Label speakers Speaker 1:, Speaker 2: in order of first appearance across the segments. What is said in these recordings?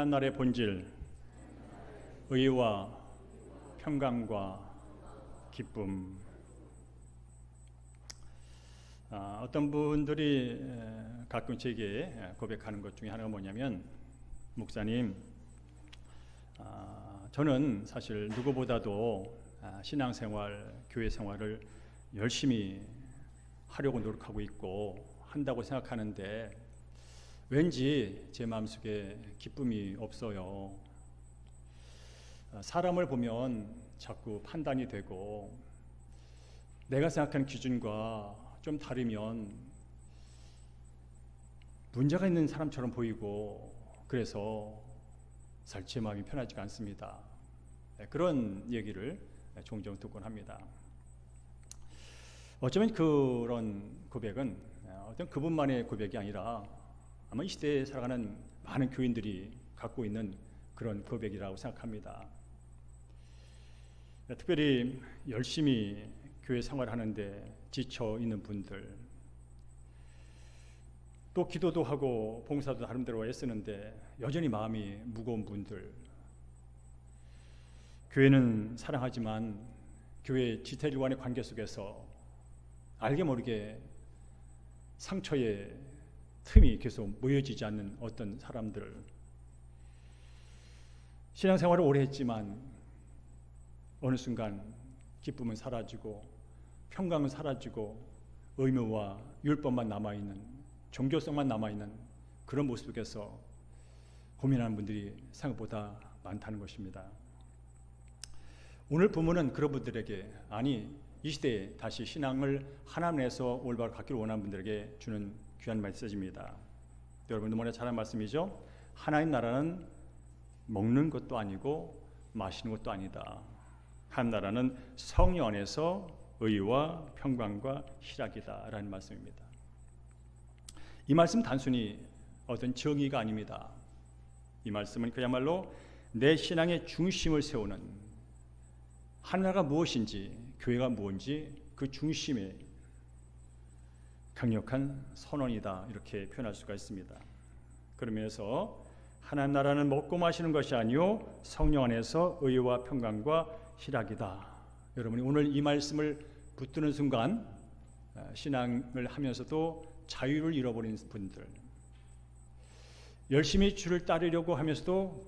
Speaker 1: 하나님의 본질, 의와 평강과 기쁨. 어떤 분들이 가끔 제게 고백하는 것 중에 하나가 뭐냐면, 목사님, 저는 사실 누구보다도 신앙생활, 교회 생활을 열심히 하려고 노력하고 있고 한다고 생각하는데 왠지 제 마음속에 기쁨이 없어요. 사람을 보면 자꾸 판단이 되고 내가 생각하는 기준과 좀 다르면 문제가 있는 사람처럼 보이고 그래서 제 마음이 편하지가 않습니다. 그런 얘기를 종종 듣곤 합니다. 어쩌면 그런 고백은 어떤 그분만의 고백이 아니라 아마 이 시대에 살아가는 많은 교인들이 갖고 있는 그런 고백이라고 생각합니다. 특별히 열심히 교회 생활하는데 지쳐 있는 분들, 또 기도도 하고 봉사도 나름대로 애쓰는데 여전히 마음이 무거운 분들, 교회는 사랑하지만 교회 지체들과의 관계 속에서 알게 모르게 상처의 틈이 계속 모여지지 않는 어떤 사람들, 신앙생활을 오래 했지만 어느 순간 기쁨은 사라지고 평강은 사라지고 의무와 율법만 남아있는, 종교성만 남아있는 그런 모습 속에서 고민하는 분들이 생각보다 많다는 것입니다. 오늘 본문은 그런 분들에게, 아니 이 시대에 다시 신앙을 하나님에서 올바로 갖기를 원하는 분들에게 주는 귀한 메시지입니다. 여러분도 뭐냐 잘한 말씀이죠. 하나님 나라는 먹는 것도 아니고 마시는 것도 아니다. 하나님 나라는 성령 안에서 의와 평강과 희락이다 라는 말씀입니다. 이 말씀 단순히 어떤 정의가 아닙니다. 이 말씀은 그야말로 내 신앙의 중심을 세우는, 하나가 무엇인지 교회가 무엇인지 그 중심에 강력한 선언이다, 이렇게 표현할 수가 있습니다. 그러면서 하나님 나라는 먹고 마시는 것이 아니요 성령 안에서 의와 평강과 희락이다. 여러분이 오늘 이 말씀을 붙드는 순간 신앙을 하면서도 자유를 잃어버린 분들, 열심히 주를 따르려고 하면서도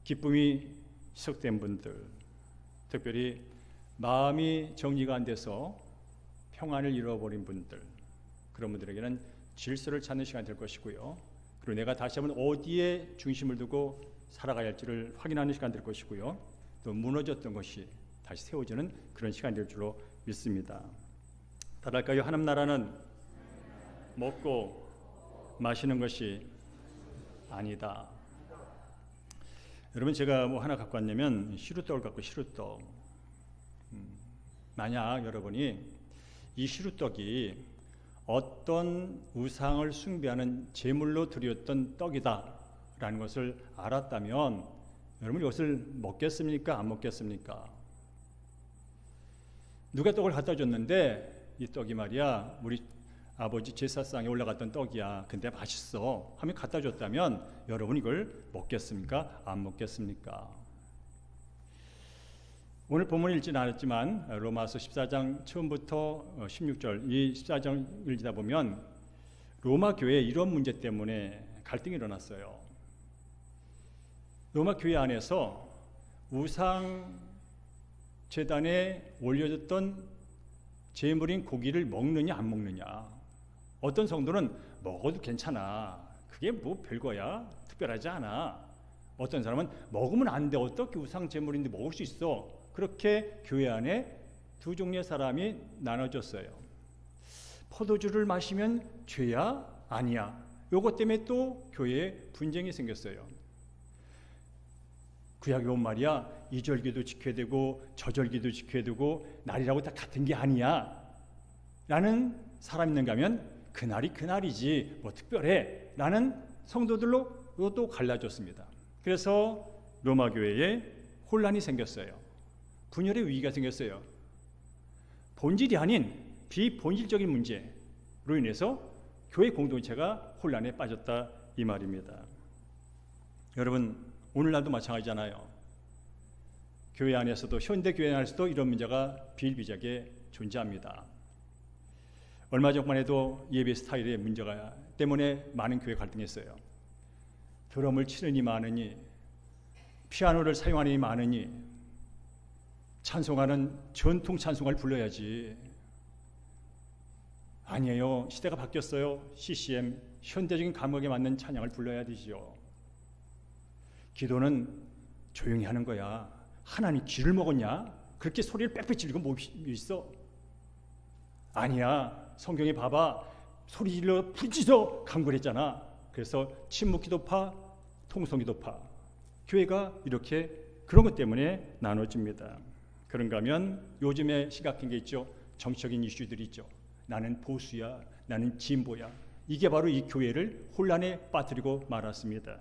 Speaker 1: 기쁨이 희석된 분들, 특별히 마음이 정리가 안 돼서 평안을 잃어버린 분들, 그런 분들에게는 질서를 찾는 시간이 될 것이고요. 그리고 내가 다시 한번 어디에 중심을 두고 살아가야 할지를 확인하는 시간이 될 것이고요. 또 무너졌던 것이 다시 세워지는 그런 시간이 될 줄로 믿습니다. 다랄까요? 하나님 나라는 먹고 마시는 것이 아니다. 여러분, 제가 뭐 하나 갖고 왔냐면 시루떡을 갖고, 시루떡. 만약 여러분이 이 시루떡이 어떤 우상을 숭배하는 제물로 드렸던 떡이다 라는 것을 알았다면 여러분이 이것을 먹겠습니까? 안 먹겠습니까? 누가 떡을 갖다 줬는데 이 떡이 말이야 우리 아버지 제사상에 올라갔던 떡이야, 근데 맛있어 하면 갖다 줬다면 여러분 이걸 먹겠습니까? 안 먹겠습니까? 오늘 본문을 읽지는 않았지만 로마서 14장 처음부터 16절 이 14장 읽다 보면 로마 교회에 이런 문제 때문에 갈등이 일어났어요. 로마 교회 안에서 우상 제단에 올려졌던 제물인 고기를 먹느냐 안 먹느냐. 어떤 성도는 먹어도 괜찮아, 그게 뭐 별거야, 특별하지 않아. 어떤 사람은 먹으면 안 돼, 어떻게 우상 제물인데 먹을 수 있어. 그렇게 교회 안에 두 종류의 사람이 나눠졌어요. 포도주를 마시면 죄야? 아니야. 요것 때문에 또 교회에 분쟁이 생겼어요. 구약에 보면 말이야, 이 절기도 지켜야 되고 저 절기도 지켜야 되고 날이라고 다 같은 게 아니야 라는 사람이 있는가 하면 그날이 그날이지 뭐 특별해 라는 성도들로 또 갈라졌습니다. 그래서 로마 교회에 혼란이 생겼어요. 분열의 위기가 생겼어요. 본질이 아닌 비본질적인 문제로 인해서 교회 공동체가 혼란에 빠졌다 이 말입니다. 여러분, 오늘날도 마찬가지잖아요. 교회 안에서도, 현대 교회 안에서도 이런 문제가 비일비재하게 존재합니다. 얼마 전만 해도 예배 스타일의 문제가 때문에 많은 교회 갈등했어요. 드럼을 치는 이 많으니, 피아노를 사용하는 이 많으니, 찬송하는 전통 찬송가를 불러야지. 아니에요. 시대가 바뀌었어요. CCM, 현대적인 감각에 맞는 찬양을 불러야 되지요. 기도는 조용히 하는 거야. 하나님 귀를 먹었냐? 그렇게 소리를 빽빽 지르고 뭐 있어? 아니야. 성경에 봐봐. 소리 질러 부짖어 강구했잖아. 그래서 침묵기도파, 통성기도파. 교회가 이렇게 그런 것 때문에 나눠집니다. 그런가 하면 요즘에 시각한 게 있죠. 정치적인 이슈들이 있죠. 나는 보수야, 나는 진보야. 이게 바로 이 교회를 혼란에 빠뜨리고 말았습니다.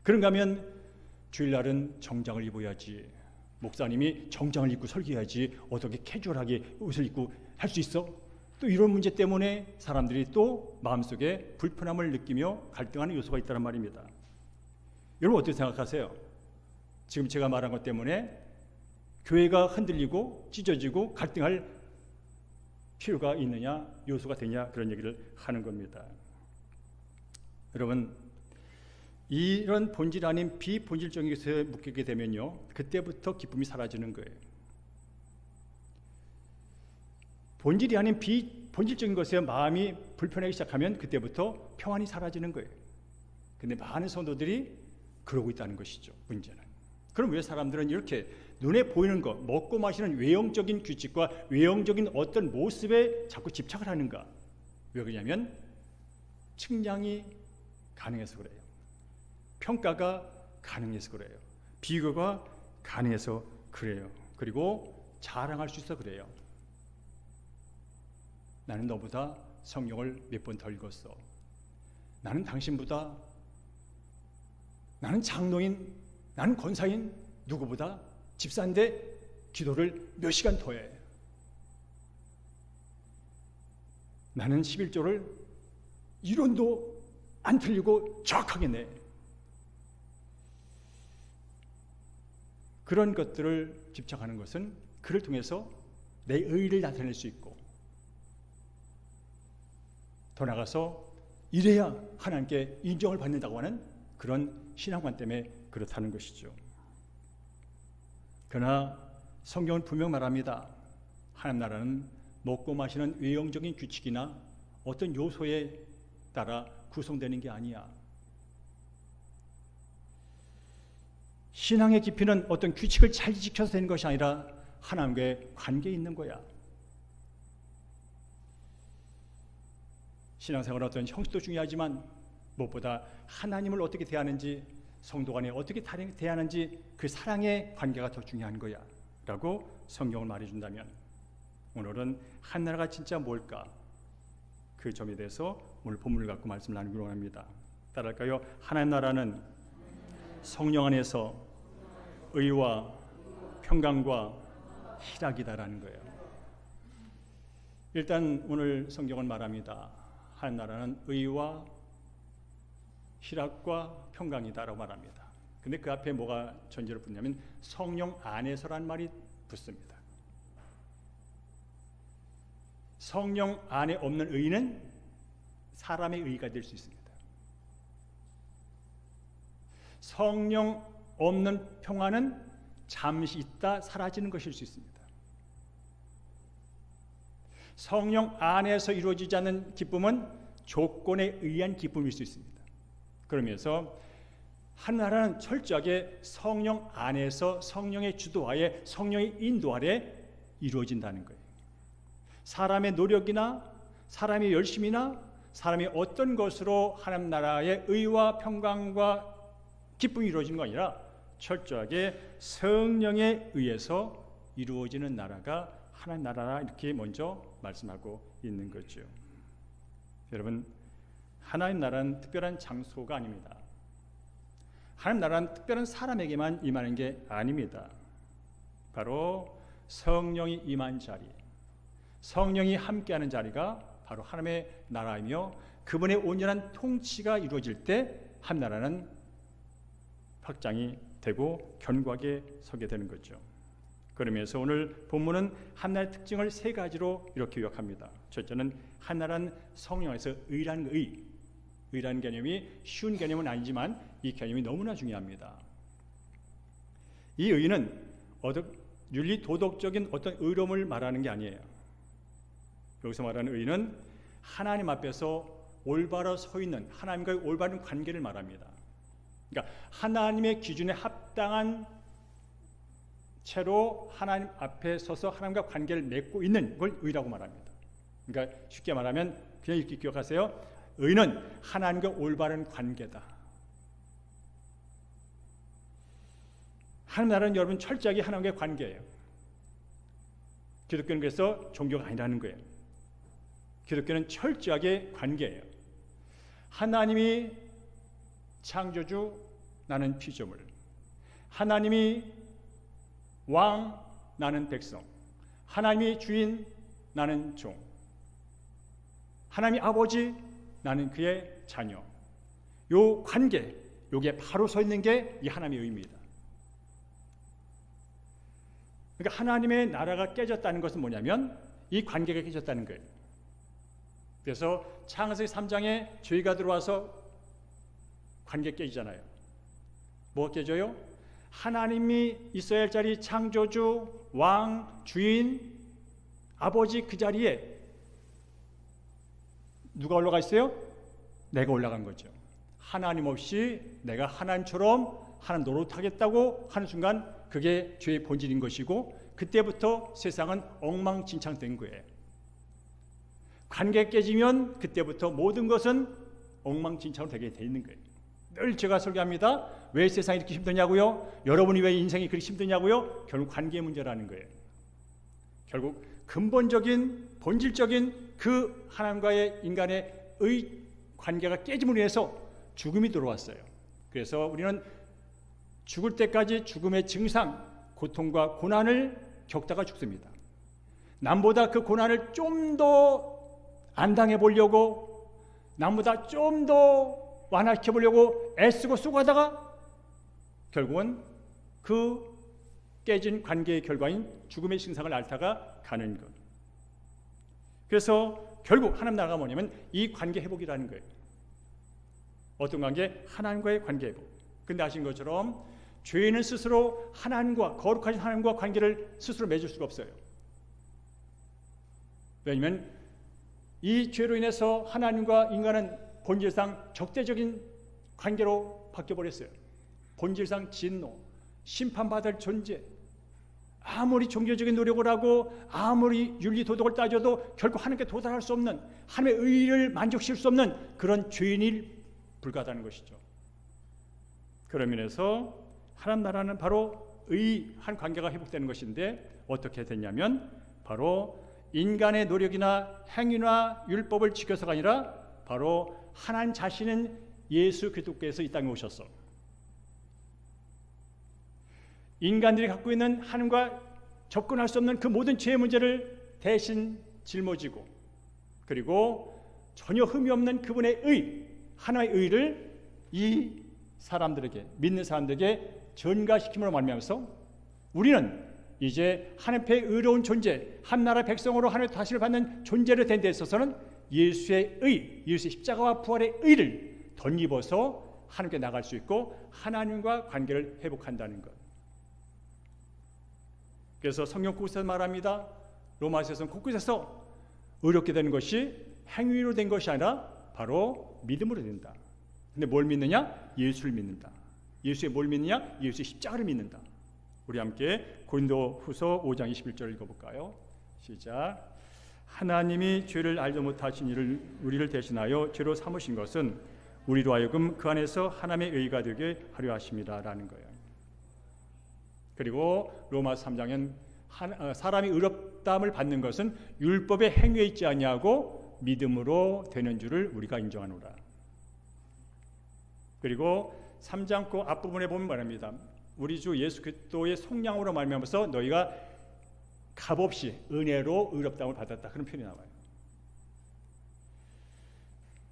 Speaker 1: 그런가 하면 주일날은 정장을 입어야지. 목사님이 정장을 입고 설교해야지. 어떻게 캐주얼하게 옷을 입고 할 수 있어? 또 이런 문제 때문에 사람들이 또 마음속에 불편함을 느끼며 갈등하는 요소가 있다는 말입니다. 여러분 어떻게 생각하세요? 지금 제가 말한 것 때문에 교회가 흔들리고 찢어지고 갈등할 필요가 있느냐, 요소가 되냐, 그런 얘기를 하는 겁니다. 여러분, 이런 본질 아닌 비본질적인 것에 묶이게 되면요, 그때부터 기쁨이 사라지는 거예요. 본질이 아닌 비본질적인 것에 마음이 불편하기 시작하면 그때부터 평안이 사라지는 거예요. 근데 많은 성도들이 그러고 있다는 것이죠, 문제는. 그럼 왜 사람들은 이렇게 눈에 보이는 것, 먹고 마시는 외형적인 규칙과 외형적인 어떤 모습에 자꾸 집착을 하는가? 왜 그러냐면 측량이 가능해서 그래요. 평가가 가능해서 그래요. 비교가 가능해서 그래요. 그리고 자랑할 수 있어 그래요. 나는 너보다 성경을 몇 번 더 읽었어. 나는 당신보다, 나는 장로인, 나는 권사인, 누구보다 집사인데 기도를 몇 시간 더 해. 나는 11조를 이론도 안 틀리고 정확하게 내. 그런 것들을 집착하는 것은 그를 통해서 내 의의를 나타낼 수 있고, 더 나아가서 이래야 하나님께 인정을 받는다고 하는 그런 신앙관 때문에 그렇다는 것이죠. 그러나 성경은 분명 말합니다. 하나님 나라는 먹고 마시는 외형적인 규칙이나 어떤 요소에 따라 구성되는 게 아니야. 신앙의 깊이는 어떤 규칙을 잘 지켜서 되는 것이 아니라 하나님과의 관계에 있는 거야. 신앙생활은 어떤 형식도 중요하지만 무엇보다 하나님을 어떻게 대하는지, 성도 간에 어떻게 대하는지 그 사랑의 관계가 더 중요한 거야 라고 성경을 말해준다면, 오늘은 하나님나라가 진짜 뭘까? 그 점에 대해서 오늘 본문을 갖고 말씀을 나누기로 합니다. 따라할까요? 하나님 나라는 성령 안에서 의와 평강과 희락이다라는 거예요. 일단 오늘 성경은 말합니다. 하나님 나라는 의와 희락과 평강이다라고 말합니다. 근데 그 앞에 뭐가 전제로 붙냐면 성령 안에서란 말이 붙습니다. 성령 안에 없는 의는 사람의 의가 될 수 있습니다. 성령 없는 평안은 잠시 있다 사라지는 것일 수 있습니다. 성령 안에서 이루어지지 않는 기쁨은 조건에 의한 기쁨일 수 있습니다. 그러면서 하나라는 철저하게 성령 안에서 성령의 주도하에, 성령의 인도 아래 이루어진다는 거예요. 사람의 노력이나 사람의 열심이나 사람이 어떤 것으로 하나님 나라의 의와 평강과 기쁨이 이루어지는 거 아니라 철저하게 성령에 의해서 이루어지는 나라가 하나님 나라라, 이렇게 먼저 말씀하고 있는 거죠. 여러분, 하나님 나라는 특별한 장소가 아닙니다. 하나님 나라는 특별한 사람에게만 임하는 게 아닙니다. 바로 성령이 임한 자리, 성령이 함께하는 자리가 바로 하나님의 나라이며, 그분의 온전한 통치가 이루어질 때 하나님 나라는 확장이 되고 견고하게 서게 되는 거죠. 그러면서 오늘 본문은 한나의 특징을 세 가지로 이렇게 요약합니다. 첫째는 한나란 성령에서 의라는 의라는 개념이 쉬운 개념은 아니지만 이 개념이 너무나 중요합니다. 이 의는 윤리 도덕적인 어떤 의로움을 말하는 게 아니에요. 여기서 말하는 의는 하나님 앞에서 올바로 서 있는 하나님과의 올바른 관계를 말합니다. 그러니까 하나님의 기준에 합당한 채로 하나님 앞에 서서 하나님과 관계를 맺고 있는 걸 의라고 말합니다. 그러니까 쉽게 말하면 그냥 이렇게 기억하세요. 의는 하나님과 올바른 관계다. 하나님 나라는 여러분 철저하게 하나님과의 관계예요. 기독교는 그래서 종교가 아니라는 거예요. 기독교는 철저하게 관계예요. 하나님이 창조주, 나는 피조물. 하나님이 왕, 나는 백성. 하나님이 주인, 나는 종. 하나님이 아버지, 나는 그의 자녀. 요 관계, 요게 바로 서 있는 게 이 하나님의 의입니다. 그러니까 하나님의 나라가 깨졌다는 것은 뭐냐면 이 관계가 깨졌다는 거예요. 그래서 창세기 3장에 죄가 들어와서 관계 깨지잖아요. 뭐가 깨져요? 하나님이 있어야 할 자리 창조주, 왕, 주인, 아버지 그 자리에 누가 올라가 있어요? 내가 올라간 거죠. 하나님 없이 내가 하나님처럼 하나님 노릇하겠다고 하는 순간 그게 죄의 본질인 것이고 그때부터 세상은 엉망진창된 거예요. 관계 깨지면 그때부터 모든 것은 엉망진창으로 되게 돼 있는 거예요. 늘 제가 설교합니다. 왜 세상이 이렇게 힘드냐고요? 여러분이 왜 인생이 그렇게 힘드냐고요? 결국 관계의 문제라는 거예요. 결국 근본적인 본질적인 그 하나님과의 인간의 관계가 깨짐으로 인해서 죽음이 들어왔어요. 그래서 우리는 죽을 때까지 죽음의 증상, 고통과 고난을 겪다가 죽습니다. 남보다 그 고난을 좀 더 안 당해보려고, 남보다 좀 더 완화시켜보려고 애쓰고 쓰고 하다가 결국은 그 깨진 관계의 결과인 죽음의 증상을 앓다가 가는 것. 그래서 결국 하나님 나라가 뭐냐면 이 관계 회복이라는 거예요. 어떤 관계? 하나님과의 관계 회복. 근데 아신 것처럼 죄인은 스스로 하나님과 거룩하신 하나님과 관계를 스스로 맺을 수가 없어요. 왜냐하면 이 죄로 인해서 하나님과 인간은 본질상 적대적인 관계로 바뀌어버렸어요. 본질상 진노, 심판받을 존재. 아무리 종교적인 노력을 하고 아무리 윤리 도덕을 따져도 결국 하나님께 도달할 수 없는, 하나님의 의를 만족시킬 수 없는 그런 죄인이 불가하다는 것이죠. 그런 면에서 하나님 나라는 바로 의한 관계가 회복되는 것인데 어떻게 됐냐면 바로 인간의 노력이나 행위나 율법을 지켜서가 아니라 바로 하나님 자신은 예수 그리스도께서 이 땅에 오셔서 인간들이 갖고 있는 하나님과 접근할 수 없는 그 모든 죄의 문제를 대신 짊어지고 그리고 전혀 흠이 없는 그분의 의, 하나의 의를 이 사람들에게, 믿는 사람들에게 전가시킴으로 말미암아서 우리는 이제 하나님 앞에 의로운 존재, 한 나라 백성으로 하나님의 다스림을 받는 존재를 된 데 있어서는 예수의 의, 예수의 십자가와 부활의 의를 덧입어서 하나님께 나갈 수 있고 하나님과 관계를 회복한다는 것. 그래서 성경 곳곳에서 말합니다. 로마서에서는 곳곳에서 의롭게 되는 것이 행위로 된 것이 아니라 바로 믿음으로 된다. 근데 뭘 믿느냐? 예수를 믿는다. 예수의 뭘 믿느냐? 예수의 십자가를 믿는다. 우리 함께 고린도후서 5장 21절 읽어볼까요? 시작. 하나님이 죄를 알지 못하신 이를 우리를 대신하여 죄로 삼으신 것은 우리로 하여금 그 안에서 하나님의 의가 되게 하려 하심이라라는 거예요. 그리고 로마서 3장엔 사람이 의롭다함을 받는 것은 율법의 행위에 있지 아니하고 믿음으로 되는 줄을 우리가 인정하노라. 그리고 3장 그 앞부분에 보면 말합니다. 우리 주 예수 그리스도의 속량으로 말미암아서 너희가 값없이 은혜로 의롭다함을 받았다. 그런 표현이 나와요.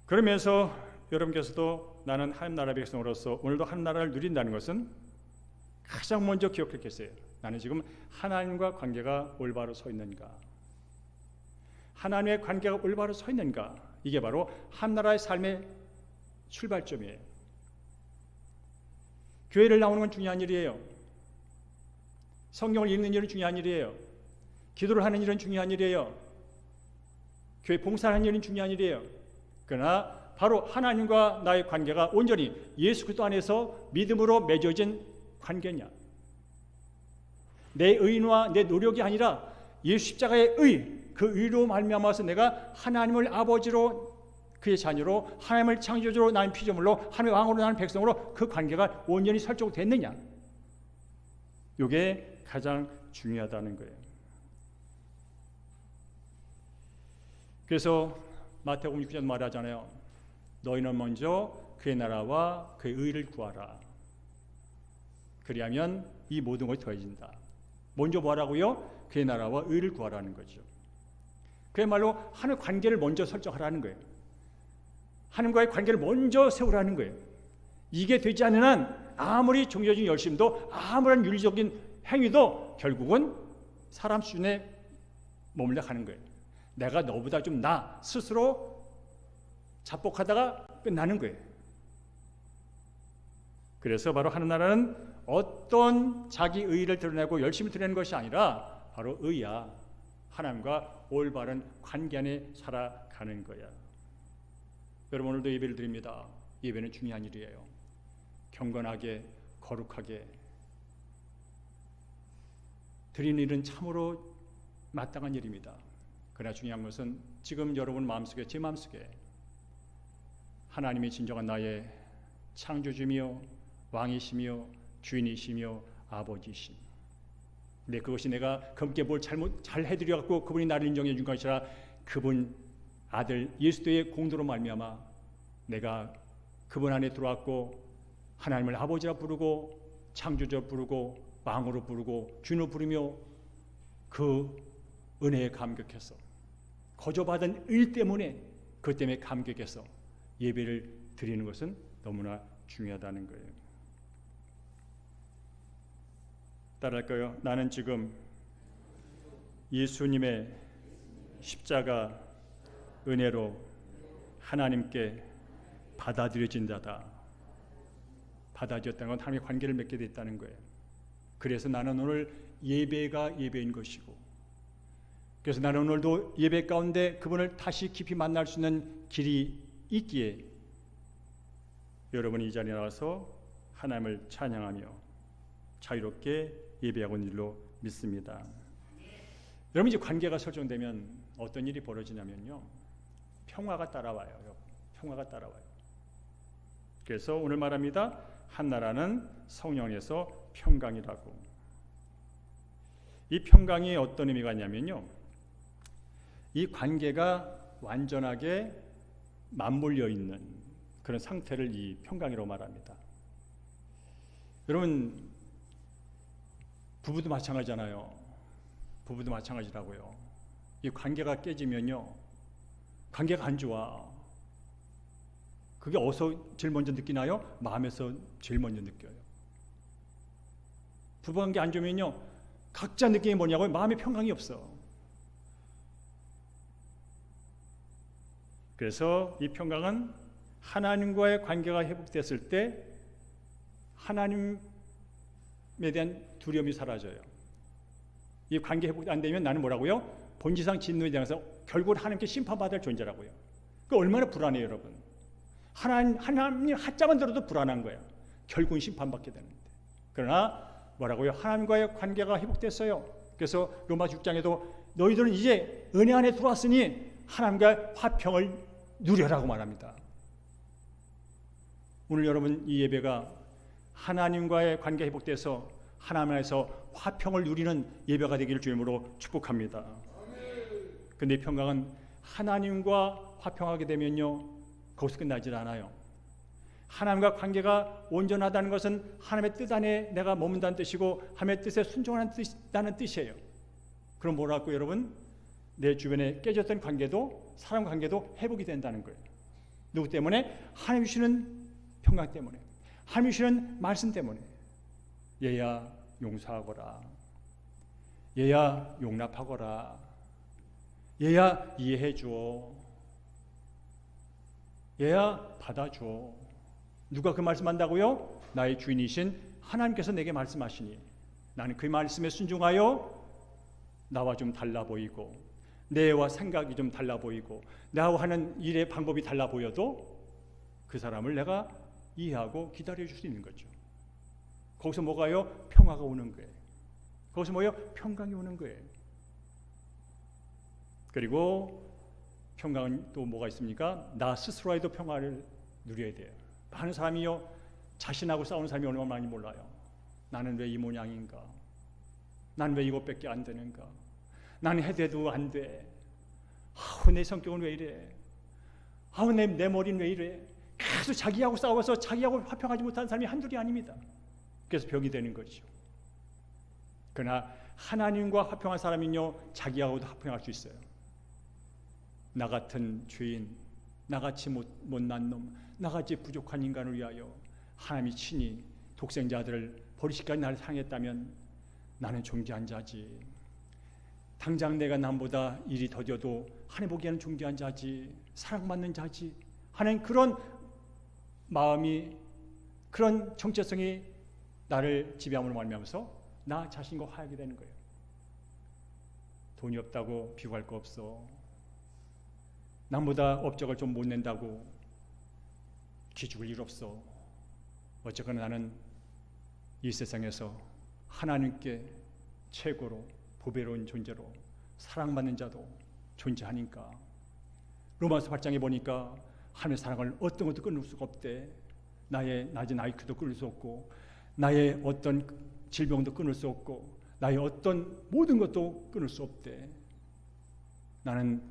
Speaker 1: 그러면서 여러분께서도 나는 하나님 나라 백성으로서 오늘도 하나님 나라를 누린다는 것은 가장 먼저 기억했겠어요. 나는 지금 하나님과 관계가 올바로 서 있는가? 하나님의 관계가 올바로 서 있는가? 이게 바로 하나님 나라의 삶의 출발점이에요. 교회를 나오는 건 중요한 일이에요. 성경을 읽는 일은 중요한 일이에요. 기도를 하는 일은 중요한 일이에요. 교회 봉사를 하는 일은 중요한 일이에요. 그러나 바로 하나님과 나의 관계가 온전히 예수 그리스도 안에서 믿음으로 맺어진 관계냐? 내 의인과 내 노력이 아니라 예수 십자가의 의, 그 의로 말미암아서 내가 하나님을 아버지로 그의 자녀로 하나님을 창조주로 나는 피조물로 하나님의 왕으로 나는 백성으로 그 관계가 온전히 설정됐느냐? 이게 가장 중요하다는 거예요. 그래서 마태복음 6장 말하잖아요. 너희는 먼저 그의 나라와 그의 의를 구하라. 그리하면 이 모든 것이 더해진다. 먼저 뭐라고요? 그의 나라와 의를 구하라는 거죠. 그야말로 하나님의 관계를 먼저 설정하라는 거예요. 하나님과의 관계를 먼저 세우라는 거예요. 이게 되지 않는 한 아무리 종교적인 열심도 아무런 윤리적인 행위도 결국은 사람 수준에 머물러 가는 거예요. 내가 너보다 좀 나 스스로 자복하다가 끝나는 거예요. 그래서 바로 하는 나라는 어떤 자기 의의를 드러내고 열심히 드러내는 것이 아니라 바로 의야. 하나님과 올바른 관계 안에 살아가는 거야. 여러분 오늘도 예배를 드립니다. 예배는 중요한 일이에요. 경건하게 거룩하게 드리는 일은 참으로 마땅한 일입니다. 그러나 중요한 것은 지금 여러분 마음속에 제 마음속에 하나님이 진정한 나의 창조주며 왕이시며 주인이시며 아버지이심. 근데 그것이 내가 그분께 뭘 잘 해드려 갖고 그분이 나를 인정해 준 것이라 그분 아들 예수의 공로로 말미암아 내가 그분 안에 들어왔고 하나님을 아버지라 부르고 창조주라 부르고 왕으로 부르고 주인으로 부르며 그 은혜에 감격해서 거저받은 일 때문에 그 때문에 감격해서 예배를 드리는 것은 너무나 중요하다는 거예요. 따라할까요? 나는 지금 예수님의 십자가 은혜로 하나님께 받아들여진다다. 받아들였다는 건 하나님의 관계를 맺게 됐다는 거예요. 그래서 나는 오늘 예배가 예배인 것이고 그래서 나는 오늘도 예배 가운데 그분을 다시 깊이 만날 수 있는 길이 있기에 여러분이 이 자리에 나와서 하나님을 찬양하며 자유롭게 예배하고 있는 일로 믿습니다. 여러분 이제 관계가 설정되면 어떤 일이 벌어지냐면요. 평화가 따라와요. 평화가 따라와요. 그래서 오늘 말합니다. 한나라는 성령에서 평강이라고. 이 평강이 어떤 의미가 있냐면요. 이 관계가 완전하게 맞물려 있는 그런 상태를 이 평강이라고 말합니다. 여러분 부부도 마찬가지잖아요. 부부도 마찬가지라고요. 이 관계가 깨지면요. 관계가 안 좋아. 그게 어디서 제일 먼저 느끼나요? 마음에서 제일 먼저 느껴요. 부부관계 안 좋으면요. 각자 느끼는 게 뭐냐고요? 마음에 평강이 없어. 그래서 이 평강은 하나님과의 관계가 회복됐을 때 하나님에 대한 두려움이 사라져요. 이 관계 회복이 안 되면 나는 뭐라고요? 본질상 진노에 대해서 결국은 하나님께 심판받을 존재라고요. 그 얼마나 불안해요, 여러분. 하나님 한자만 들어도 불안한 거예요. 결국은 심판받게 되는데. 그러나 뭐라고요? 하나님과의 관계가 회복됐어요. 그래서 로마서 6장에도 너희들은 이제 은혜 안에 들어왔으니 하나님과 화평을 누려라고 말합니다. 오늘 여러분 이 예배가 하나님과의 관계 회복돼서 하나님 안에서 화평을 누리는 예배가 되기를 주님으로 축복합니다. 그런데 이 평강은 하나님과 화평하게 되면요 거기서 끝나질 않아요. 하나님과 관계가 온전하다는 것은 하나님의 뜻 안에 내가 머문다는 뜻이고 하나님의 뜻에 순종하는 뜻이에요. 그럼 뭐라고 여러분? 내 주변에 깨졌던 관계도 사람 관계도 회복이 된다는 거예요. 누구 때문에? 하나님 주시는 평강 때문에, 하나님 주시는 말씀 때문에. 얘야 용서하거라, 얘야 용납하거라, 얘야 이해해 줘, 얘야 받아줘. 누가 그 말씀한다고요? 나의 주인이신 하나님께서 내게 말씀하시니 나는 그 말씀에 순종하여 나와 좀 달라 보이고, 내와 생각이 좀 달라 보이고, 나와 하는 일의 방법이 달라 보여도 그 사람을 내가 이해하고 기다려줄 수 있는 거죠. 거기서 뭐가요? 평화가 오는 거예요. 거기서 뭐예요? 평강이 오는 거예요. 그리고 평강은 또 뭐가 있습니까? 나 스스로에도 평화를 누려야 돼요. 많은 사람이요, 자신하고 싸우는 사람이 얼마나 많이 몰라요. 나는 왜 이 모양인가? 나는 왜 이것밖에 안 되는가? 나는 해도 안 돼. 아우, 내 성격은 왜 이래? 아우, 내 머리는 왜 이래? 계속 자기하고 싸워서 자기하고 화평하지 못하는 사람이 한둘이 아닙니다. 그래서 병이 되는 거죠. 그러나 하나님과 화평한 사람은요, 자기하고도 화평할 수 있어요. 나 같은 죄인, 나같이 못난 놈, 나같이 부족한 인간을 위하여 하나님이 친히 독생자들을 버리시기까지 나를 사랑했다면 나는 존귀한 자지. 당장 내가 남보다 일이 더뎌도 하나님 보기에는 존귀한 자지, 사랑받는 자지 하는 그런 마음이, 그런 정체성이 나를 지배함으로 말미암아서 나 자신과 화하게 되는 거예요. 돈이 없다고 비교할 거 없어. 남보다 업적을 좀 못 낸다고 기죽을 일 없어. 어쨌거나 나는 이 세상에서 하나님께 최고로 보배로운 존재로 사랑받는 자도 존재하니까. 로마서 8장에 보니까 하나님의 사랑을 어떤 것도 끊을 수가 없대. 나의 낮은 IQ도 끊을 수 없고, 나의 어떤 질병도 끊을 수 없고, 나의 어떤 모든 것도 끊을 수 없대. 나는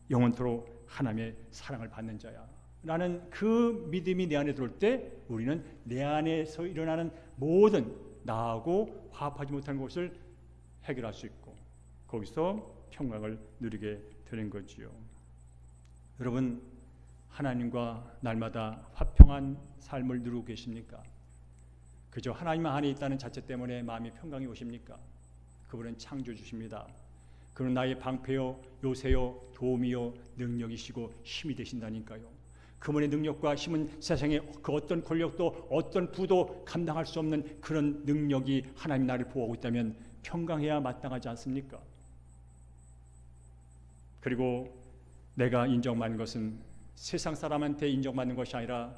Speaker 1: 영원토록 하나님의 사랑을 받는 자야 라는 그 믿음이 내 안에 들어올 때 우리는 내 안에서 일어나는 모든 나하고 화합하지 못하는 것을 해결할 수 있고, 거기서 평강을 누리게 되는 거지요. 여러분, 하나님과 날마다 화평한 삶을 누리고 계십니까? 그저 하나님 안에 있다는 자체 때문에 마음이 평강이 오십니까? 그분은 창조주십니다. 그는 나의 방패요, 요새요, 도움이요, 능력이시고 힘이 되신다니까요. 그분의 능력과 힘은 세상에 그 어떤 권력도 어떤 부도 감당할 수 없는 그런 능력이 하나님 나를 보호하고 있다면 평강해야 마땅하지 않습니까? 그리고 내가 인정받는 것은 세상 사람한테 인정받는 것이 아니라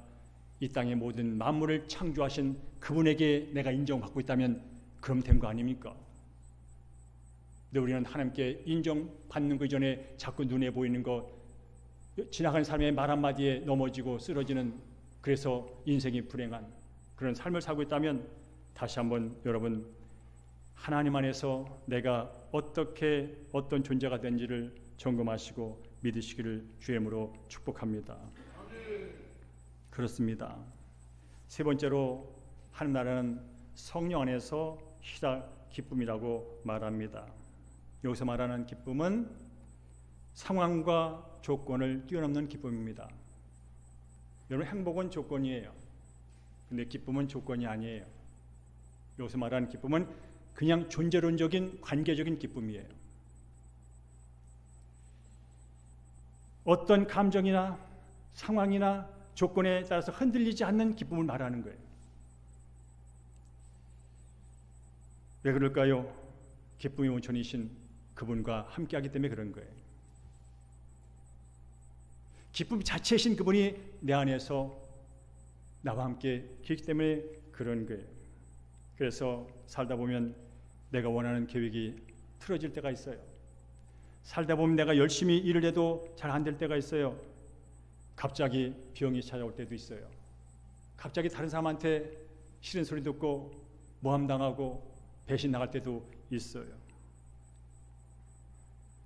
Speaker 1: 이 땅의 모든 만물을 창조하신 그분에게 내가 인정받고 있다면 그럼 된 거 아닙니까? 근데 우리는 하나님께 인정받는 그 이전에 자꾸 눈에 보이는 것, 지나가는 사람의 말 한마디에 넘어지고 쓰러지는, 그래서 인생이 불행한 그런 삶을 살고 있다면 다시 한번 여러분, 하나님 안에서 내가 어떻게 어떤 존재가 된지를 점검하시고 믿으시기를 주의 이름으로 축복합니다. 그렇습니다. 세 번째로 하나님 나라는 성령 안에서 희락, 기쁨이라고 말합니다. 여기서 말하는 기쁨은 상황과 조건을 뛰어넘는 기쁨입니다. 여러분, 행복은 조건이에요. 근데 기쁨은 조건이 아니에요. 여기서 말하는 기쁨은 그냥 존재론적인 관계적인 기쁨이에요. 어떤 감정이나 상황이나 조건에 따라서 흔들리지 않는 기쁨을 말하는 거예요. 왜 그럴까요? 기쁨의 원천이신 그분과 함께하기 때문에 그런 거예요. 기쁨 자체이신 그분이 내 안에서 나와 함께 계시기 때문에 그런 거예요. 그래서 살다 보면 내가 원하는 계획이 틀어질 때가 있어요. 살다 보면 내가 열심히 일을 해도 잘 안 될 때가 있어요. 갑자기 병이 찾아올 때도 있어요. 갑자기 다른 사람한테 싫은 소리 듣고 모함당하고 배신 나갈 때도 있어요.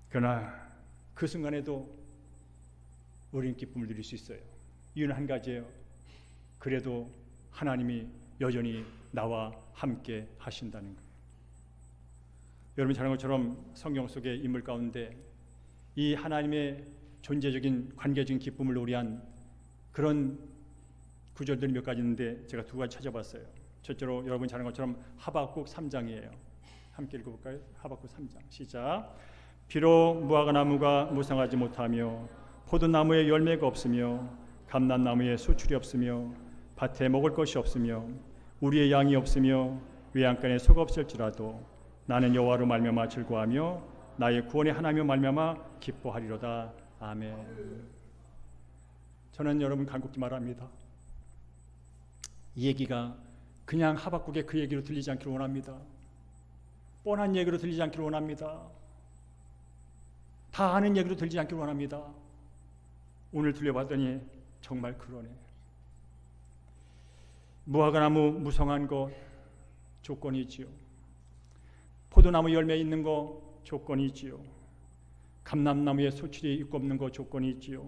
Speaker 1: 그러나 그 순간에도 우리는 기쁨을 누릴 수 있어요. 이유는 한 가지예요. 그래도 하나님이 여전히 나와 함께 하신다는 거예요. 여러분이 잘 아는 것처럼 성경 속의 인물 가운데 이 하나님의 존재적인 관계적인 기쁨을 노래한 그런 구절들이 몇 가지 있는데 제가 두 가지 찾아봤어요. 첫째로 여러분 잘 아는 것처럼 하박국 3장이에요. 함께 읽어볼까요? 하박국 3장 시작. 비록 무화과나무가 무성하지 못하며 포도나무에 열매가 없으며 감람나무에 수출이 없으며 밭에 먹을 것이 없으며 우리의 양이 없으며 외양간에 소가 없을지라도 나는 여호와로 말미암아 즐거워하며 나의 구원의 하나님으로 말미암아 기뻐하리로다. 아멘. 저는 여러분 간곡히 말합니다. 이 얘기가 그냥 하박국의 그 얘기로 들리지 않기를 원합니다. 뻔한 얘기로 들리지 않기를 원합니다. 다 아는 얘기로 들리지 않기를 원합니다. 오늘 들려봤더니 정말 그러네. 무화과나무 무성한 것 조건이지요. 포도나무 열매 있는 거 조건이지요. 감람나무에 소출이 있고 없는 거 조건이지요.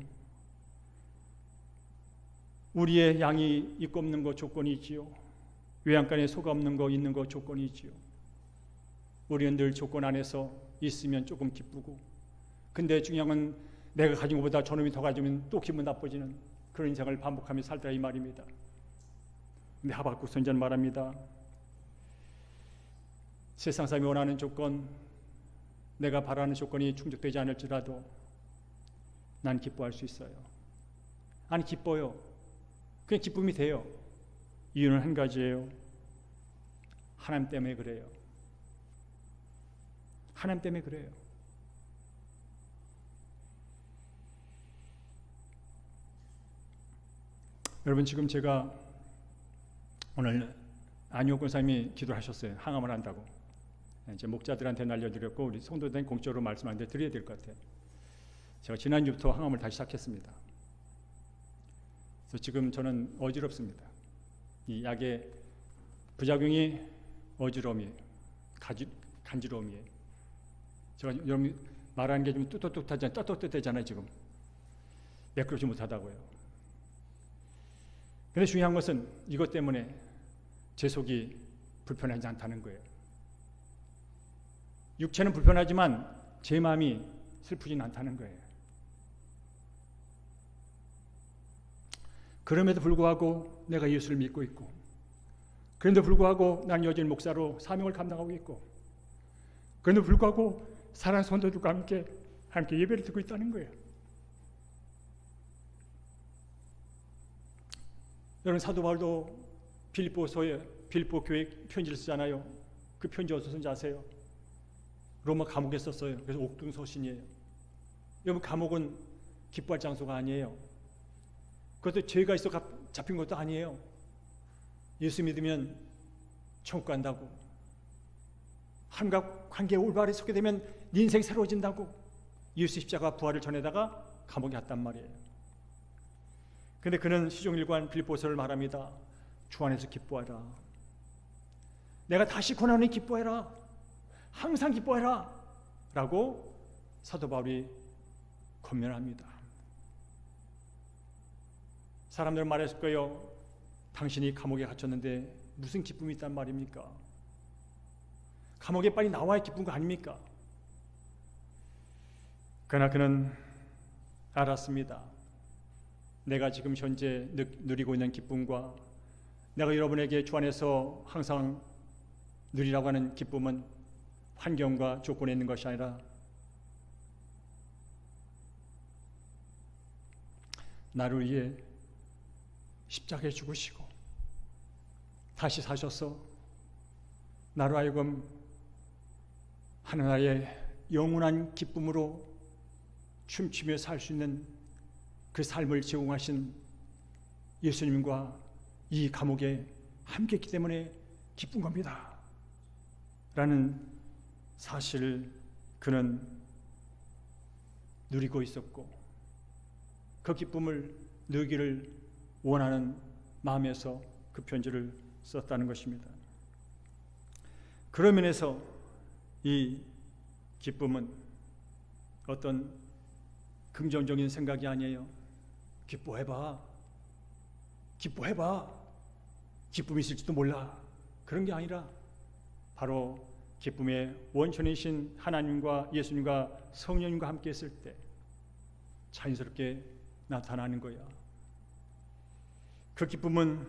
Speaker 1: 우리의 양이 있고 없는 거 조건이지요. 외양간에 소가 없는 거 있는 거 조건이지요. 우리는 늘 조건 안에서 있으면 조금 기쁘고, 근데 중요한 건 내가 가진 것보다 저놈이 더 가지면 또 기분 나빠지는 그런 인생을 반복하며 살더라 이 말입니다. 근데 하박국 선지자는 말합니다. 세상 사람이 원하는 조건, 내가 바라는 조건이 충족되지 않을지라도 난 기뻐할 수 있어요. 아니 기뻐요. 그냥 기쁨이 돼요. 이유는 한 가지예요. 하나님 때문에 그래요. 하나님 때문에 그래요. 여러분 지금 제가 오늘 안희옥 권사님이 기도를 하셨어요. 항암을 한다고. 이제 목자들한테 날려드렸고 우리 성도들한테 공적으로 말씀하는데 드려야 될 것 같아요. 제가 지난주부터 항암을 다시 시작했습니다. 그래서 지금 저는 어지럽습니다. 이 약의 부작용이 어지러움이에요. 간지러움이에요. 제가 여러분 말하는 게 좀 떳떳하잖아요. 지금 매끄럽지 못하다고요. 그런데 중요한 것은 이것 때문에 제 속이 불편하지 않다는 거예요. 육체는 불편하지만 제 마음이 슬프진 않다는 거예요. 그럼에도 불구하고 내가 예수를 믿고 있고, 그런데도 불구하고 난 여전히 목사로 사명을 감당하고 있고, 그런데도 불구하고 사랑하는 성도들과 함께 예배를 드리고 있다는 거예요. 여러분 사도 바울도 빌립보 교회 편지를 쓰잖아요. 그 편지 어디서 쓴지 아세요? 로마 감옥에 썼어요. 그래서 옥중서신이에요. 여러분 감옥은 기뻐할 장소가 아니에요. 그것도 죄가 있어 잡힌 것도 아니에요. 예수 믿으면 천국 간다고, 하나님과 관계에 올바르게 서게 되면 네 인생 새로워진다고 예수 십자가 부활을 전에다가 감옥에 갔단 말이에요. 그런데 그는 시종일관 빌립보서를 말합니다. 주 안에서 기뻐하라. 내가 다시 권하노니 기뻐해라. 항상 기뻐해라 라고 사도 바울이 권면합니다. 사람들은 말했을 거예요. 당신이 감옥에 갇혔는데 무슨 기쁨이 있단 말입니까? 감옥에 빨리 나와야 기쁜 거 아닙니까? 그러나 그는 알았습니다. 내가 지금 현재 누리고 있는 기쁨과 내가 여러분에게 주 안에서 항상 누리라고 하는 기쁨은 환경과 조건에 있는 것이 아니라 나를 위해 십자가에 죽으시고 다시 사셔서 나로 하여금 하나님의 영원한 기쁨으로 춤추며 살 수 있는 그 삶을 제공하신 예수님과 이 감옥에 함께했기 때문에 기쁜 겁니다 라는 사실을 그는 누리고 있었고, 그 기쁨을 누리기를 원하는 마음에서 그 편지를 썼다는 것입니다. 그런 면에서 이 기쁨은 어떤 긍정적인 생각이 아니에요. 기뻐해봐. 기쁨이 있을지도 몰라. 그런 게 아니라 바로 기쁨의 원천이신 하나님과 예수님과 성령님과 함께 했을 때 자연스럽게 나타나는 거야. 그 기쁨은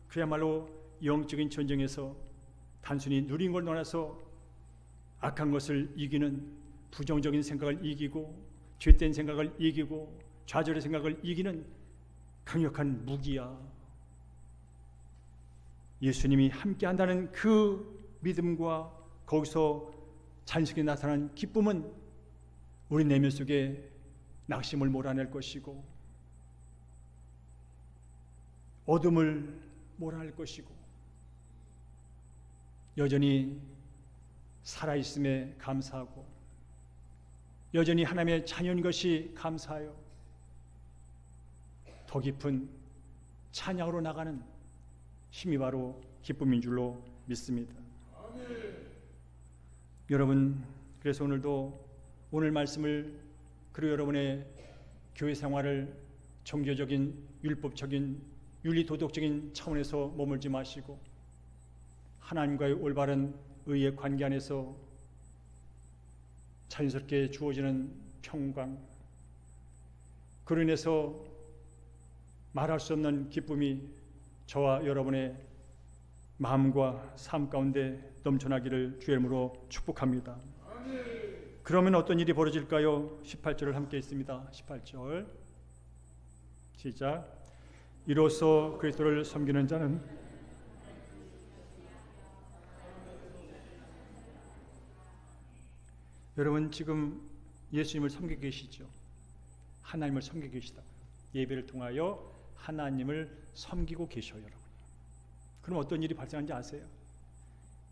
Speaker 1: 그야말로 영적인 전쟁에서 단순히 누린 걸 떠나서 악한 것을 이기는, 부정적인 생각을 이기고 죄된 생각을 이기고 좌절의 생각을 이기는 강력한 무기야. 예수님이 함께 한다는 그 믿음과 거기서 자연스럽게 나타난 기쁨은 우리 내면 속에 낙심을 몰아낼 것이고 어둠을 몰아낼 것이고 여전히 살아있음에 감사하고 여전히 하나님의 자녀인 것이 감사하여 더 깊은 찬양으로 나가는 힘이 바로 기쁨인 줄로 믿습니다. 여러분, 그래서 오늘도 오늘 말씀을 그리고 여러분의 교회 생활을 종교적인 율법적인 윤리도덕적인 차원에서 머물지 마시고 하나님과의 올바른 의의 관계 안에서 자연스럽게 주어지는 평강, 그로 인해서 말할 수 없는 기쁨이 저와 여러분의 마음과 삶 가운데 넘쳐나기를 주의 이름으로 축복합니다. 그러면 어떤 일이 벌어질까요? 18절을 함께 읽습니다. 18절 시작. 이로써 그리스도를 섬기는 자는 여러분 지금 예수님을 섬기고 계시죠? 하나님을 섬기고 계시다. 예배를 통하여 하나님을 섬기고 계셔요, 여러분. 그럼 어떤 일이 발생하는지 아세요?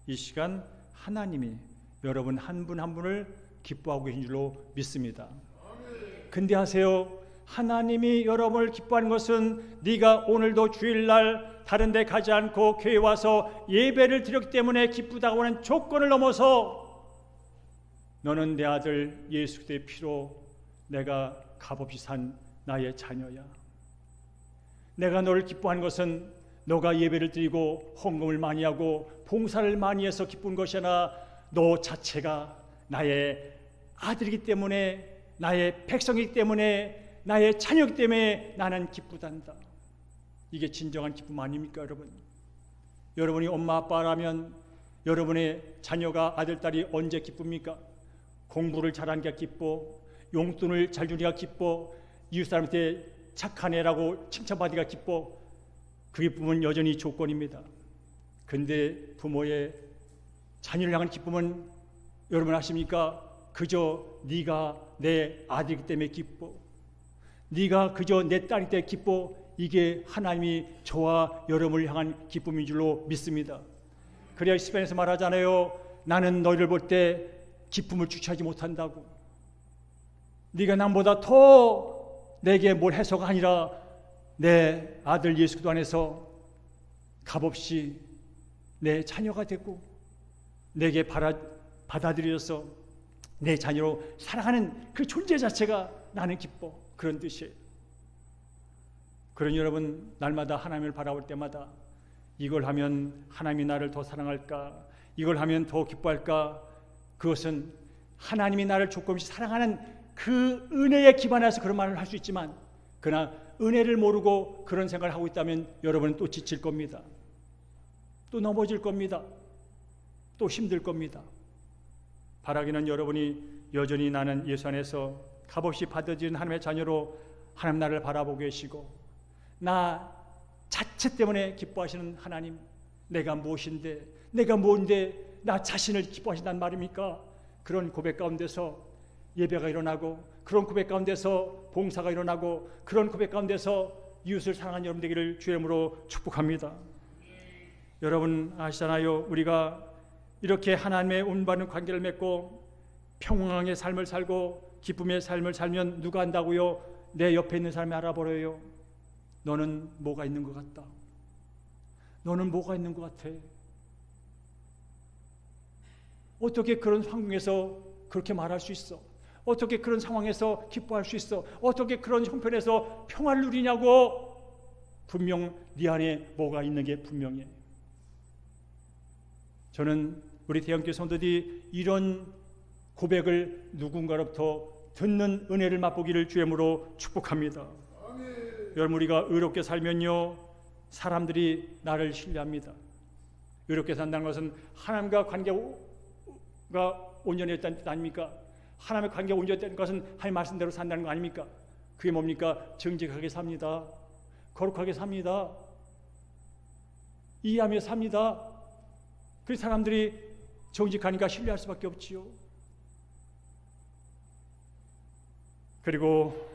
Speaker 1: 이 시간 하나님이 여러분 한 분 한 분을 기뻐하고 계신 줄로 믿습니다. 근데 아세요? 하나님이 여러분을 기뻐하는 것은 네가 오늘도 주일날 다른 데 가지 않고 교회에 와서 예배를 드렸기 때문에 기쁘다고 하는 조건을 넘어서 너는 내 아들 예수 그리스도의 피로 내가 값없이 산 나의 자녀야. 내가 너를 기뻐하는 것은 너가 예배를 드리고 헌금을 많이 하고 봉사를 많이 해서 기쁜 것이 아니라 너 자체가 나의 아들이기 때문에, 나의 백성이기 때문에, 나의 자녀이기 때문에 나는 기쁘단다. 이게 진정한 기쁨 아닙니까, 여러분? 여러분이 엄마 아빠라면 여러분의 자녀가 아들 딸이 언제 기쁩니까? 공부를 잘한 게 기뻐, 용돈을 잘 주니까 기뻐, 이웃 사람한테 착한 애라고 칭찬받기가 기뻐. 그 기쁨은 여전히 조건입니다. 근데 부모의 자녀를 향한 기쁨은 여러분 아십니까? 그저 네가 내 아들이기 때문에 기뻐, 네가 그저 내 딸이기 때문에 기뻐. 이게 하나님이 저와 여러분을 향한 기쁨인 줄로 믿습니다. 그래야 시편에서 말하잖아요. 나는 너희를 볼 때 기쁨을 주체하지 못한다고. 네가 남보다 더 내게 뭘 해서가 아니라 내 아들 예수 그리스도 안에서 값없이 내 자녀가 됐고 내게 받아들여서 내 자녀로 사랑하는 그 존재 자체가 나는 기뻐. 그런 뜻이에요. 그러니 여러분 날마다 하나님을 바라볼 때마다 이걸 하면 하나님이 나를 더 사랑할까, 이걸 하면 더 기뻐할까, 그것은 하나님이 나를 조금씩 사랑하는 그 은혜에 기반해서 그런 말을 할 수 있지만, 그러나 은혜를 모르고 그런 생각을 하고 있다면 여러분은 또 지칠 겁니다. 또 넘어질 겁니다. 또 힘들 겁니다. 바라기는 여러분이 여전히 나는 예수 안에서 값없이 받아들인 하나님의 자녀로 하나님 나를 바라보고 계시고 나 자체 때문에 기뻐하시는 하나님, 내가 무엇인데, 내가 뭔데 나 자신을 기뻐하신단 말입니까? 그런 고백 가운데서 예배가 일어나고, 그런 고백 가운데서 봉사가 일어나고, 그런 고백 가운데서 이웃을 사랑하는 여러분 되기를 주의 이름으로 축복합니다. 여러분 아시잖아요. 우리가 이렇게 하나님의 은받는 관계를 맺고 평강의 삶을 살고 기쁨의 삶을 살면 누가 안다고요? 내 옆에 있는 사람이 알아버려요. 너는 뭐가 있는 것 같다. 너는 뭐가 있는 것 같아. 어떻게 그런 환경에서 그렇게 말할 수 있어? 어떻게 그런 상황에서 기뻐할 수 있어? 어떻게 그런 형편에서 평화를 누리냐고. 분명 네 안에 뭐가 있는 게 분명해. 저는 우리 대형교회 성도들이 이런 고백을 누군가로부터 듣는 은혜를 맛보기를 주의 이름으로 축복합니다. 여러분 우리가 의롭게 살면요 사람들이 나를 신뢰합니다. 이렇게 산다는 것은 하나님과 관계가 온전했다는 뜻 아닙니까? 하나님의 관계가 온전했다는 것은 하나님 말씀대로 산다는 거 아닙니까? 그게 뭡니까? 정직하게 삽니다. 거룩하게 삽니다. 이해하며 삽니다. 그 사람들이 정직하니까 신뢰할 수밖에 없지요. 그리고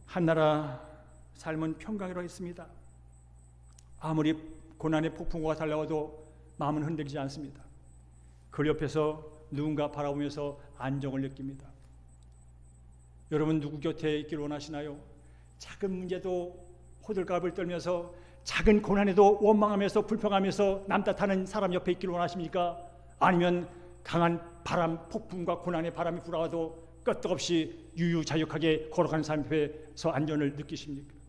Speaker 1: 한나라 삶은 평강이라고 했습니다. 아무리 고난의 폭풍우가 달려와도 마음은 흔들리지 않습니다. 그 옆에서 누군가 바라보면서 안정을 느낍니다. 여러분 누구 곁에 있기를 원하시나요? 작은 문제도 호들갑을 떨면서 작은 고난에도 원망하면서 불평하면서 남 탓하는 사람 옆에 있기를 원하십니까? 아니면 강한 바람, 폭풍과 고난의 바람이 불어와도 끄떡없이 유유자적하게 걸어가는 사람 옆에서 안전을 느끼십니까?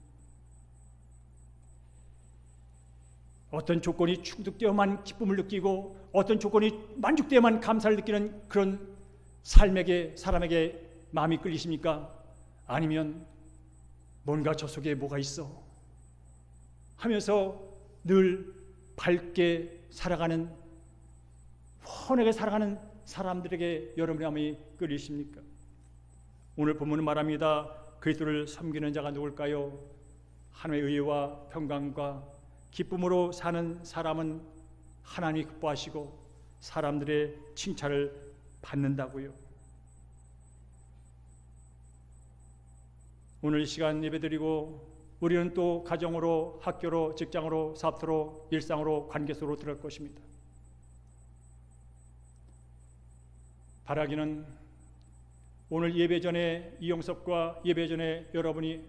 Speaker 1: 어떤 조건이 충족되어만 기쁨을 느끼고 어떤 조건이 만족되어만 감사를 느끼는 그런 사람에게 마음이 끌리십니까? 아니면 뭔가 저 속에 뭐가 있어 하면서 늘 밝게 살아가는 환하게 살아가는 사람들에게 여러분의 마음이 끌리십니까? 오늘 본문은 말합니다. 그리스도를 섬기는 자가 누굴까요? 하나님의 의와 평강과 기쁨으로 사는 사람은 하나님이 기뻐하시고 사람들의 칭찬을 받는다고요. 오늘 이 시간 예배드리고 우리는 또 가정으로, 학교로, 직장으로, 사업터로, 일상으로, 관계 속으로 들어갈 것입니다. 바라기는 오늘 예배 전에 이용섭과 예배 전에 여러분이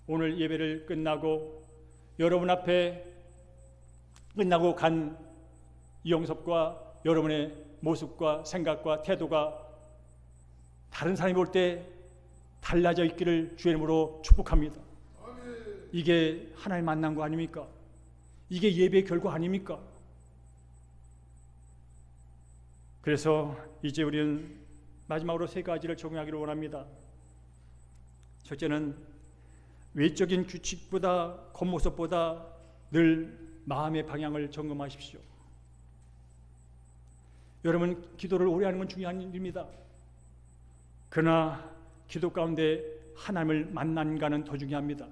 Speaker 1: 오늘 예배를 끝나고 여러분 앞에 끝나고 간 이용섭과 여러분의 모습과 생각과 태도가 다른 사람이 볼 때 달라져 있기를 주의 이름으로 축복합니다. 이게 하나님 만난 거 아닙니까? 이게 예배의 결과 아닙니까? 그래서 이제 우리는 마지막으로 세 가지를 적용하기를 원합니다. 첫째는 외적인 규칙보다 겉모습보다 늘 마음의 방향을 점검하십시오. 여러분 기도를 오래 하는 건 중요한 일입니다. 그러나 기도 가운데 하나님을 만난가는 더 중요합니다.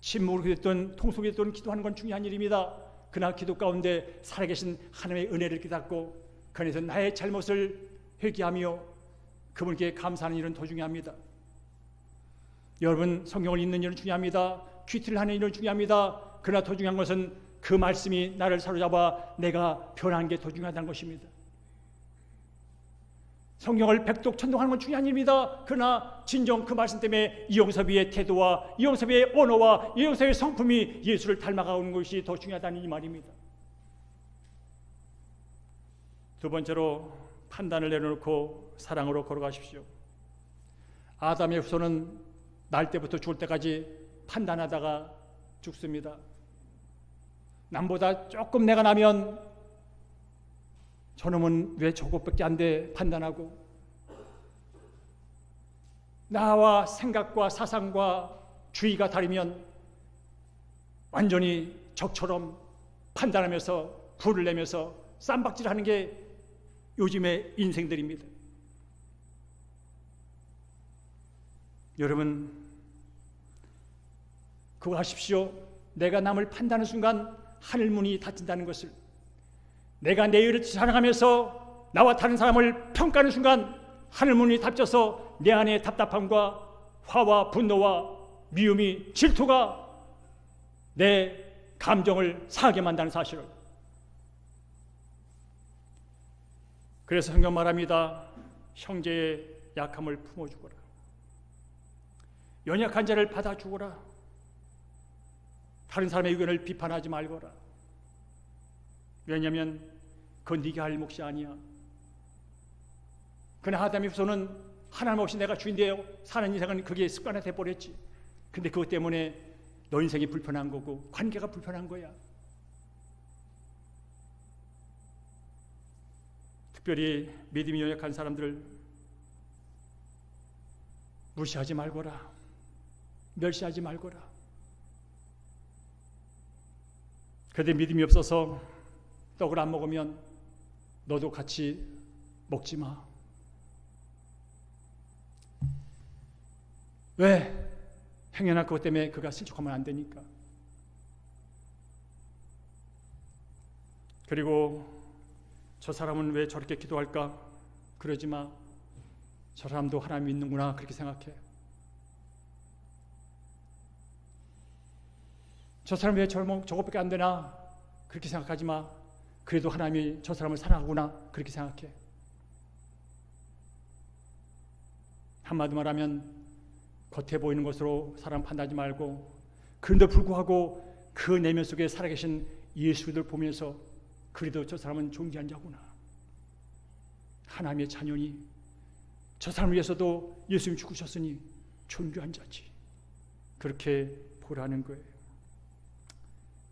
Speaker 1: 침묵으로 됐든 통속에 됐든 기도하는 건 중요한 일입니다. 그러나 기도 가운데 살아계신 하나님의 은혜를 깨닫고 그 안에서 나의 잘못을 회개하며 그분께 감사하는 일은 더 중요합니다. 여러분 성경을 읽는 일은 중요합니다. 큐티를 하는 일은 중요합니다. 그러나 더 중요한 것은 그 말씀이 나를 사로잡아 내가 변하는 게 더 중요하다는 것입니다. 성경을 백독천독하는 건 중요한 일입니다. 그러나 진정 그 말씀 때문에 이용섭이의 태도와 이용섭이의 언어와 이용섭의 성품이 예수를 닮아가는 것이 더 중요하다는 이 말입니다. 두 번째로 판단을 내려놓고 사랑으로 걸어가십시오. 아담의 후손은 날 때부터 죽을 때까지 판단하다가 죽습니다. 남보다 조금 내가 나면 저놈은 왜 저것밖에 안 돼 판단하고 나와 생각과 사상과 주의가 다르면 완전히 적처럼 판단하면서 불을 내면서 쌈박질하는 게 요즘의 인생들입니다. 여러분 그거 하십시오. 내가 남을 판단하는 순간 하늘문이 닫힌다는 것을, 내가 내 의를 자랑하면서 나와 다른 사람을 평가하는 순간 하늘문이 닫혀서 내 안에 답답함과 화와 분노와 미움이 질투가 내 감정을 상하게 만드는 사실을. 그래서 성경 말합니다. 형제의 약함을 품어주거라. 연약한 자를 받아주거라. 다른 사람의 의견을 비판하지 말거라. 왜냐하면 그건 네가 할 몫이 아니야. 그러나 아담의 후손은 하나님 없이 내가 주인되어 사는 인생은 그게 습관화 돼버렸지. 근데 그것 때문에 너 인생이 불편한 거고 관계가 불편한 거야. 특별히 믿음이 연약한 사람들을 무시하지 말거라. 멸시하지 말거라. 그런데 믿음이 없어서 떡을 안 먹으면 너도 같이 먹지 마. 왜? 행여나 그것 때문에 그가 실족하면 안 되니까. 그리고 저 사람은 왜 저렇게 기도할까? 그러지 마. 저 사람도 하나님이 있는구나 그렇게 생각해. 저 사람 왜 저것밖에 안 되나? 그렇게 생각하지 마. 그래도 하나님이 저 사람을 사랑하구나 그렇게 생각해. 한마디 말하면 겉에 보이는 것으로 사람 판단하지 말고, 그런데 불구하고 그 내면 속에 살아계신 예수를 보면서 그래도 저 사람은 존귀한 자구나, 하나님의 자녀니 저 사람을 위해서도 예수님 죽으셨으니 존귀한 자지, 그렇게 보라는 거예요.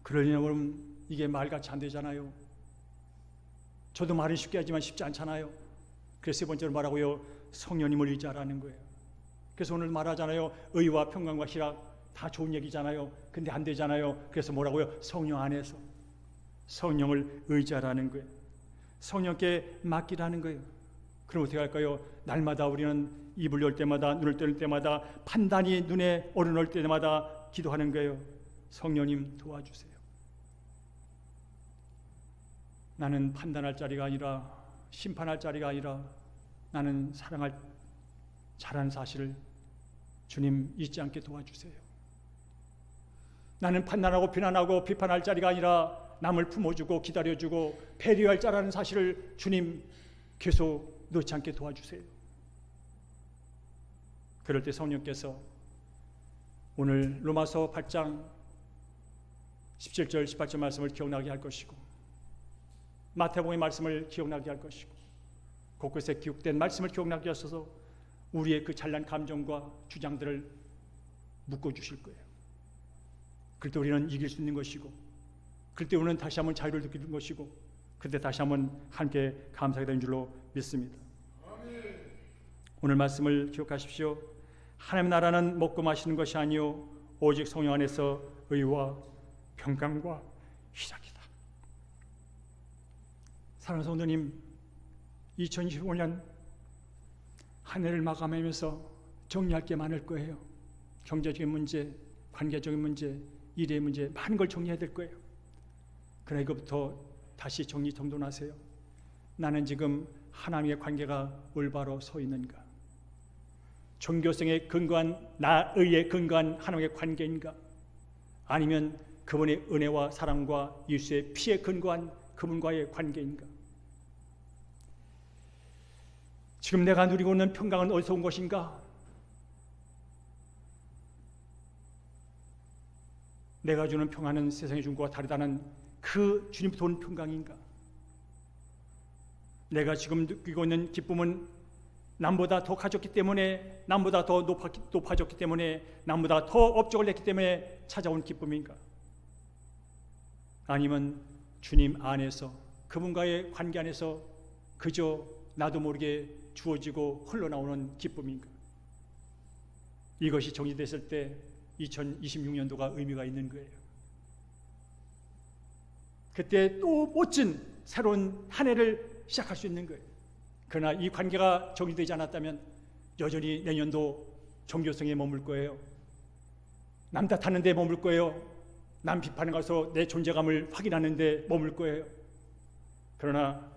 Speaker 1: 그러니 여러분, 이게 말같이 안 되잖아요. 저도 말은 쉽게 하지만 쉽지 않잖아요. 그래서 세 번째로 말하고요, 성령님을 의지하라는 거예요. 그래서 오늘 말하잖아요, 의와 평강과 희락 다 좋은 얘기잖아요. 근데 안 되잖아요. 그래서 뭐라고요? 성령 안에서 성령을 의지하라는 거예요. 성령께 맡기라는 거예요. 그럼 어떻게 할까요? 날마다 우리는 입을 열 때마다, 눈을 뜰 때마다, 판단이 눈에 어른올 때마다 기도하는 거예요. 성령님 도와주세요. 나는 판단할 자리가 아니라, 심판할 자리가 아니라 나는 사랑할 자라는 사실을 주님 잊지 않게 도와주세요. 나는 판단하고 비난하고 비판할 자리가 아니라 남을 품어주고 기다려주고 배려할 자라는 사실을 주님 계속 놓지 않게 도와주세요. 그럴 때 성령께서 오늘 로마서 8장 17절 18절 말씀을 기억나게 할 것이고, 마태복음의 말씀을 기억나게 할 것이고, 곳곳에 기록된 말씀을 기억나게 하셔서 우리의 그 잘난 감정과 주장들을 묶어주실 거예요. 그럴 때 우리는 이길 수 있는 것이고, 그럴 때 우리는 다시 한번 자유를 느끼는 것이고, 그때 다시 한번 함께 감사하게 되는 줄로 믿습니다. 오늘 말씀을 기억하십시오. 하나님의 나라는 먹고 마시는 것이 아니요 오직 성령 안에서 의와 평강과 희락이다. 사랑하는 성도님, 2025년 한 해를 마감하면서 정리할 게 많을 거예요. 경제적인 문제, 관계적인 문제, 일의 문제, 많은 걸 정리해야 될 거예요. 그러나 이것부터 다시 정리정돈하세요. 나는 지금 하나님의 관계가 올바로 서 있는가? 종교성에 근거한, 나의에 근거한 하나님의 관계인가? 아니면 그분의 은혜와 사랑과 예수의 피에 근거한 그분과의 관계인가? 지금 내가 누리고 있는 평강은 어디서 온 것인가? 내가 주는 평안은 세상의 준 것과 다르다는 그 주님부터 온 평강인가? 내가 지금 느끼고 있는 기쁨은 남보다 더 가졌기 때문에, 남보다 더 높아졌기 때문에, 남보다 더 업적을 냈기 때문에 찾아온 기쁨인가? 아니면 주님 안에서, 그분과의 관계 안에서 그저 나도 모르게 주어지고 흘러나오는 기쁨인가? 이것이 정리됐을 때 2026년도가 의미가 있는 거예요. 그때 또 멋진 새로운 한 해를 시작할 수 있는 거예요. 그러나 이 관계가 정리되지 않았다면 여전히 내년도 종교성에 머물 거예요. 남 탓하는 데 머물 거예요. 남 비판에 가서 내 존재감을 확인하는 데 머물 거예요. 그러나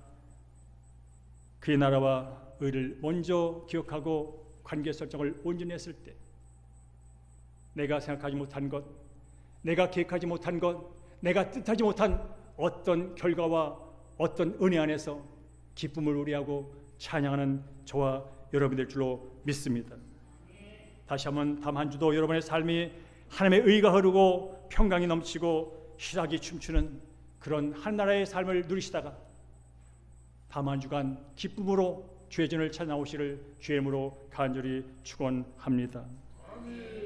Speaker 1: 그의 나라와 의를 먼저 기억하고 관계 설정을 온전히 했을 때, 내가 생각하지 못한 것, 내가 계획하지 못한 것, 내가 뜻하지 못한 어떤 결과와 어떤 은혜 안에서 기쁨을 우리하고 찬양하는 저와 여러분 될 줄로 믿습니다. 다시 한번 다음 한 주도 여러분의 삶이 하나님의 의가 흐르고 평강이 넘치고 희락이 춤추는 그런 한나라의 삶을 누리시다가 다음 한 주간 기쁨으로 주의 전을 찾아오시를 주의 이름으로 간절히 축원합니다. 아멘.